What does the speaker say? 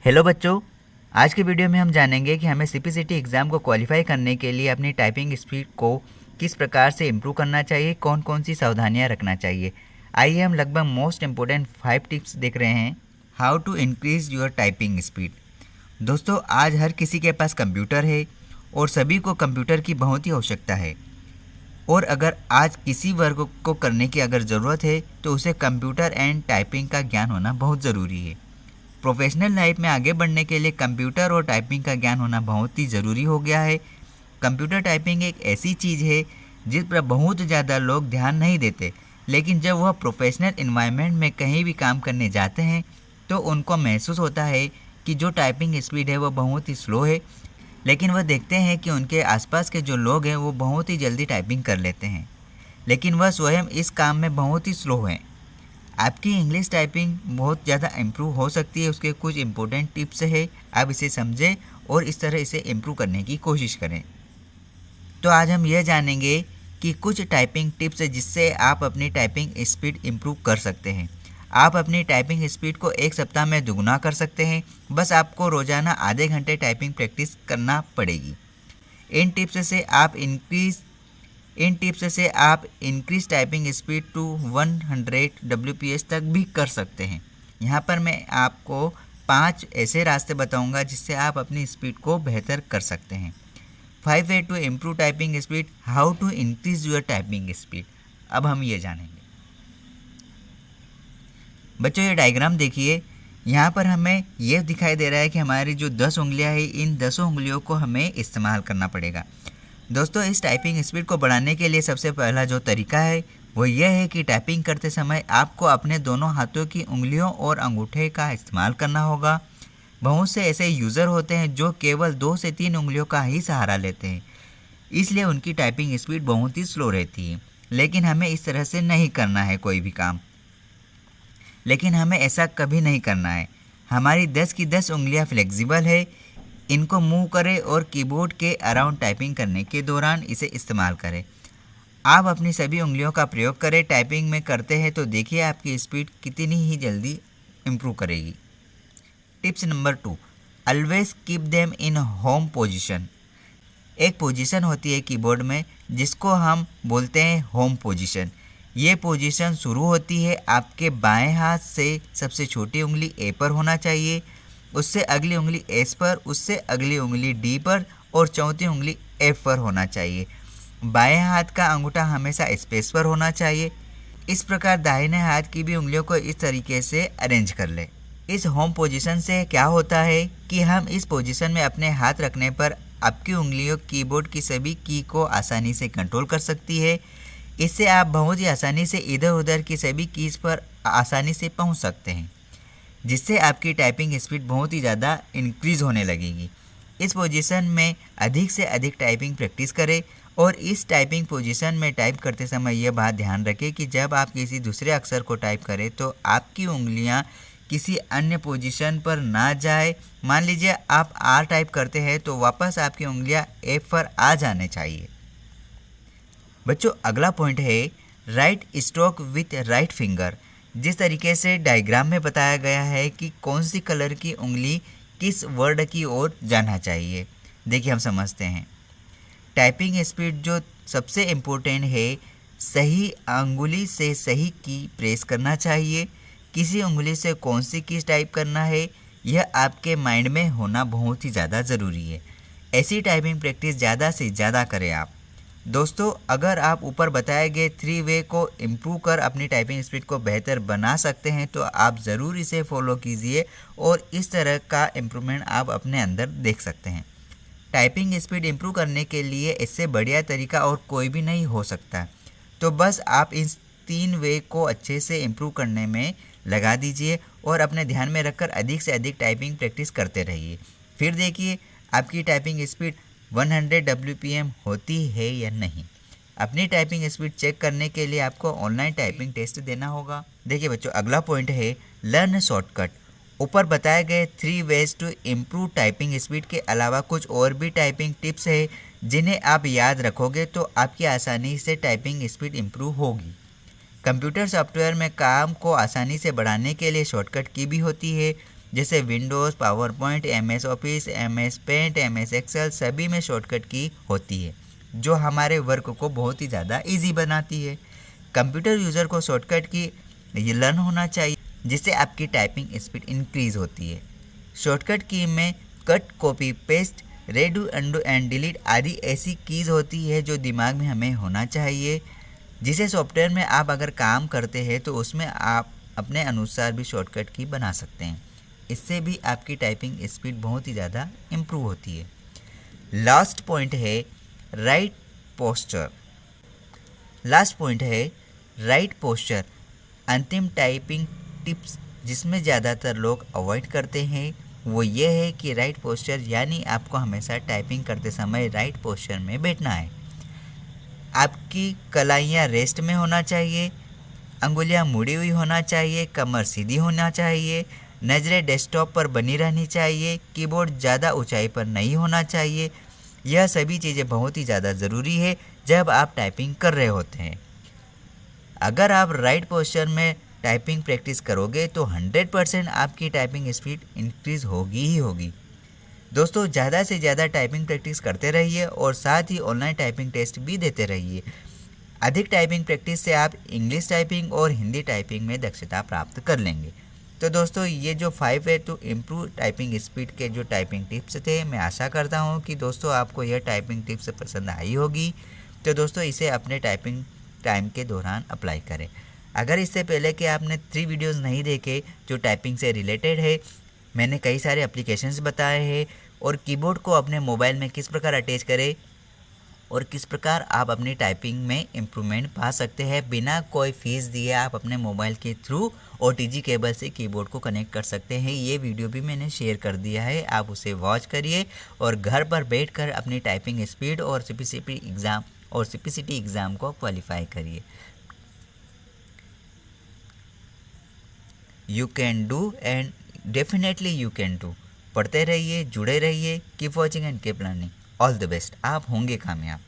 Hello बच्चों, आज के वीडियो में हम जानेंगे कि हमें सीपीसीटी एग्ज़ाम को क्वालिफाई करने के लिए अपनी टाइपिंग स्पीड को किस प्रकार से इम्प्रूव करना चाहिए, कौन कौन सी सावधानियां रखना चाहिए। आइए हम लगभग मोस्ट इम्पोर्टेंट 5 टिप्स देख रहे हैं। How to increase your typing speed. दोस्तों, आज हर किसी के पास कंप्यूटर है और सभी को कंप्यूटर की बहुत ही आवश्यकता है। और अगर आज किसी वर्ग को करने की अगर ज़रूरत है तो उसे कंप्यूटर एंड टाइपिंग का ज्ञान होना बहुत ज़रूरी है। प्रोफेशनल लाइफ में आगे बढ़ने के लिए कंप्यूटर और टाइपिंग का ज्ञान होना बहुत ही ज़रूरी हो गया है। कंप्यूटर टाइपिंग एक ऐसी चीज़ है जिस पर बहुत ज़्यादा लोग ध्यान नहीं देते, लेकिन जब वह प्रोफेशनल इन्वायरमेंट में कहीं भी काम करने जाते हैं तो उनको महसूस होता है कि जो टाइपिंग स्पीड है वह बहुत ही स्लो है, लेकिन वह देखते हैं कि उनके आसपास के जो लोग हैं वो बहुत ही जल्दी टाइपिंग कर लेते हैं, लेकिन वह स्वयं इस काम में बहुत ही स्लो हैं। आपकी इंग्लिश टाइपिंग बहुत ज़्यादा इम्प्रूव हो सकती है, उसके कुछ इम्पोर्टेंट टिप्स है, आप इसे समझें और इस तरह इसे इम्प्रूव करने की कोशिश करें। तो आज हम यह जानेंगे कि कुछ टाइपिंग टिप्स है जिससे आप अपनी टाइपिंग स्पीड इम्प्रूव कर सकते हैं। आप अपनी टाइपिंग स्पीड को एक सप्ताह में दुगना कर सकते हैं, बस आपको रोज़ाना आधे घंटे टाइपिंग प्रैक्टिस करना पड़ेगी। इन टिप्स से आप increase typing speed to 100 WPS तक भी कर सकते हैं। यहाँ पर मैं आपको 5 ऐसे रास्ते बताऊँगा जिससे आप अपनी स्पीड को बेहतर कर सकते हैं। 5 way to improve typing speed, how to increase your typing speed. अब हम ये जानेंगे। बच्चों, ये डायग्राम देखिए, यहाँ पर हमें यह दिखाई दे रहा है कि हमारी जो 10 उंगलियाँ हैं, इन 10 उंगलियों को हमें इस्तेमाल करना पड़ेगा। दोस्तों, इस टाइपिंग स्पीड को बढ़ाने के लिए सबसे पहला जो तरीका है वो यह है कि टाइपिंग करते समय आपको अपने दोनों हाथों की उंगलियों और अंगूठे का इस्तेमाल करना होगा। बहुत से ऐसे यूज़र होते हैं जो केवल 2 से 3 उंगलियों का ही सहारा लेते हैं, इसलिए उनकी टाइपिंग स्पीड बहुत ही स्लो रहती है। लेकिन हमें इस तरह से नहीं करना है कोई भी काम, लेकिन हमें ऐसा कभी नहीं करना है। हमारी 10 की 10 उंगलियां फ्लेक्सिबल है, इनको मूव करें और कीबोर्ड के अराउंड टाइपिंग करने के दौरान इसे इस्तेमाल करें। आप अपनी सभी उंगलियों का प्रयोग करें टाइपिंग में करते हैं तो देखिए आपकी स्पीड कितनी ही जल्दी इम्प्रूव करेगी। Tips number 2, always keep them in home position. एक पोजीशन होती है कीबोर्ड में जिसको हम बोलते हैं होम पोजीशन। ये पोजीशन शुरू होती है आपके बाएं हाथ से, सबसे छोटी उंगली ए पर होना चाहिए, उससे अगली उंगली एस पर, उससे अगली उंगली डी पर और चौथी उंगली एफ पर होना चाहिए। बाएं हाथ का अंगूठा हमेशा स्पेस पर होना चाहिए। इस प्रकार दाहिने हाथ की भी उंगलियों को इस तरीके से अरेंज कर ले। इस होम पोजीशन से क्या होता है कि हम इस पोजीशन में अपने हाथ रखने पर आपकी उंगलियों कीबोर्ड की सभी की को आसानी से कंट्रोल कर सकती है। इससे आप बहुत ही आसानी से इधर उधर की सभी कीज़ पर आसानी से पहुंच सकते हैं, जिससे आपकी टाइपिंग स्पीड बहुत ही ज़्यादा इंक्रीज होने लगेगी। इस पोजीशन में अधिक से अधिक टाइपिंग प्रैक्टिस करें और इस टाइपिंग पोजीशन में टाइप करते समय यह बात ध्यान रखें कि जब आप किसी दूसरे अक्षर को टाइप करें तो आपकी उंगलियां किसी अन्य पोजीशन पर ना जाए। मान लीजिए आप आर टाइप करते हैं तो वापस आपकी उंगलियां एफ पर आ जाने चाहिए। बच्चों, अगला पॉइंट है right stroke with right finger. जिस तरीके से डायग्राम में बताया गया है कि कौन सी कलर की उंगली किस वर्ड की ओर जाना चाहिए, देखिए हम समझते हैं। टाइपिंग स्पीड जो सबसे इम्पोर्टेंट है, सही अंगुली से सही की प्रेस करना चाहिए। किसी उंगली से कौन सी की टाइप करना है यह आपके माइंड में होना बहुत ही ज़्यादा ज़रूरी है। ऐसी टाइपिंग प्रैक्टिस ज़्यादा से ज़्यादा करें आप। दोस्तों, अगर आप ऊपर बताए गए 3 वे को इम्प्रूव कर अपनी टाइपिंग स्पीड को बेहतर बना सकते हैं तो आप ज़रूर इसे फॉलो कीजिए और इस तरह का इम्प्रूवमेंट आप अपने अंदर देख सकते हैं। टाइपिंग स्पीड इम्प्रूव करने के लिए इससे बढ़िया तरीका और कोई भी नहीं हो सकता, तो बस आप इन 3 वे को अच्छे से इम्प्रूव करने में लगा दीजिए और अपने ध्यान में रखकर अधिक से अधिक टाइपिंग प्रैक्टिस करते रहिए। फिर देखिए आपकी टाइपिंग स्पीड 100 WPM होती है या नहीं। अपनी टाइपिंग स्पीड चेक करने के लिए आपको ऑनलाइन टाइपिंग टेस्ट देना होगा। देखिए बच्चों, अगला पॉइंट है लर्न शॉर्टकट। ऊपर बताए गए 3 ways to improve typing speed के अलावा कुछ और भी टाइपिंग टिप्स है जिन्हें आप याद रखोगे तो आपकी आसानी से टाइपिंग स्पीड इम्प्रूव होगी। कंप्यूटर सॉफ्टवेयर में काम को आसानी से बढ़ाने के लिए शॉर्टकट की भी होती है। जैसे Windows, PowerPoint, MS Office, MS Paint, MS Excel सभी में शॉर्टकट की होती है जो हमारे वर्क को बहुत ही ज़्यादा ईजी बनाती है। कंप्यूटर यूज़र को शॉर्टकट की ये लर्न होना चाहिए जिससे आपकी टाइपिंग स्पीड इंक्रीज़ होती है। शॉर्टकट की में cut, copy, paste, redo, undo and delete आदि ऐसी कीज़ होती है जो दिमाग में हमें होना चाहिए, जिसे सॉफ्टवेयर में आप अगर काम करते हैं तो उसमें आप अपने अनुसार भी शॉर्टकट की बना सकते हैं। इससे भी आपकी टाइपिंग स्पीड बहुत ही ज़्यादा इम्प्रूव होती है। लास्ट पॉइंट है राइट पोस्चर। लास्ट पॉइंट है राइट पोस्चर। अंतिम टाइपिंग टिप्स जिसमें ज़्यादातर लोग अवॉइड करते हैं वो ये है कि राइट पोस्चर यानी आपको हमेशा टाइपिंग करते समय राइट पोस्चर में बैठना है। आपकी कलाइयाँ रेस्ट में होना चाहिए, अंगुलियाँ मुड़ी हुई होना चाहिए, कमर सीधी होना चाहिए, नज़रें डेस्कटॉप पर बनी रहनी चाहिए, कीबोर्ड ज़्यादा ऊंचाई पर नहीं होना चाहिए। यह सभी चीज़ें बहुत ही ज़्यादा ज़रूरी है जब आप टाइपिंग कर रहे होते हैं। अगर आप राइट पोस्चर में टाइपिंग प्रैक्टिस करोगे तो 100% आपकी टाइपिंग स्पीड इंक्रीज़ होगी ही होगी। दोस्तों ज़्यादा से ज़्यादा टाइपिंग प्रैक्टिस करते रहिए और साथ ही ऑनलाइन टाइपिंग टेस्ट भी देते रहिए। अधिक टाइपिंग प्रैक्टिस से आप इंग्लिश टाइपिंग और हिंदी टाइपिंग में दक्षता प्राप्त कर लेंगे। तो दोस्तों ये जो 5 way to improve typing speed के जो टाइपिंग टिप्स थे, मैं आशा करता हूँ कि दोस्तों आपको यह टाइपिंग टिप्स पसंद आई होगी। तो दोस्तों इसे अपने टाइपिंग टाइम के दौरान अप्लाई करें। अगर इससे पहले कि आपने 3 वीडियोस नहीं देखे जो टाइपिंग से रिलेटेड है, मैंने कई सारे एप्लीकेशंस बताए हैं और कीबोर्ड को अपने मोबाइल में किस प्रकार अटैच करें और किस प्रकार आप अपनी टाइपिंग में इम्प्रूवमेंट पा सकते हैं बिना कोई फीस दिए आप अपने मोबाइल के थ्रू OTG केबल से कीबोर्ड को कनेक्ट कर सकते हैं। ये वीडियो भी मैंने शेयर कर दिया है, आप उसे वॉच करिए और घर पर बैठकर अपनी टाइपिंग स्पीड और CPCT एग्ज़ाम को क्वालिफाई करिए। You can do and definitely you can do. पढ़ते रहिए, जुड़े रहिए, keep watching and keep learning. All the best, आप होंगे कामयाब।